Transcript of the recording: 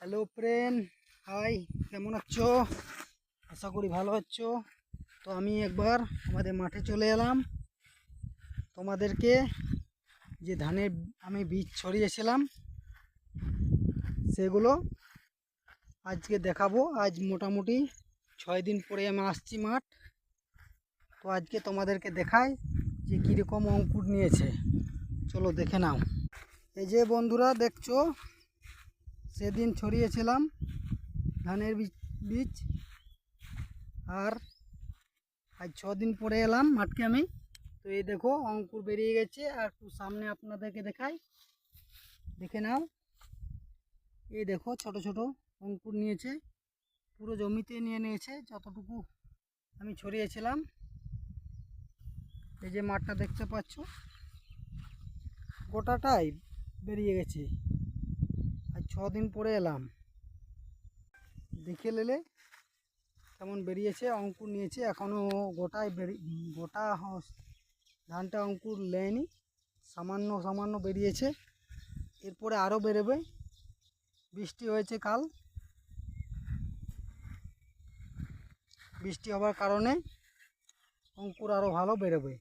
Hello friend, high, কেমন আছো? আশা করি ভালো আছো। তো আমি একবার আমাদের মাঠে চলে এলাম। তোমাদেরকে যে ধানের আমি বীজ ছড়িয়েছিলাম সেগুলো আজকে দেখাবো। আজ মোটামুটি 6 দিন পরে আমি আসছি মাঠ। তো আজকে তোমাদেরকে দেখাই যে কীরকম অঙ্কুর নিয়েছে। চলো দেখে নাও। এই যে বন্ধুরা দেখছো, সেদিন ছড়িয়েছিলাম ধানের বীজ, আর আজ 6 দিন পরে এলাম মাঠকে আমি। তো এই দেখো অঙ্কুর বেরিয়ে গেছে। আর একটু সামনে আপনাদেরকে দেখাই, দেখে নাও। এই দেখো ছোট ছোট অঙ্কুর নিয়েছে, পুরো জমিতে নিয়ে নিয়েছে যতটুকু আমি ছড়িয়েছিলাম। এই যে মাঠটা দেখতে পাচ্ছ, গোটাটাই বেরিয়ে গেছে। আজ 6 দিন পরে এলাম, দেখে নিলে কেমন বেরিয়েছে। অঙ্কুর নিয়েছে, এখনও গোটায় গোটা ধানটা অঙ্কুর নেয়নি, সামান্য সামান্য বেরিয়েছে। এরপরে আরও বেরোবে। বৃষ্টি হয়েছে কাল, বৃষ্টি হওয়ার কারণে অঙ্কুর আরও ভালো বেরোবে।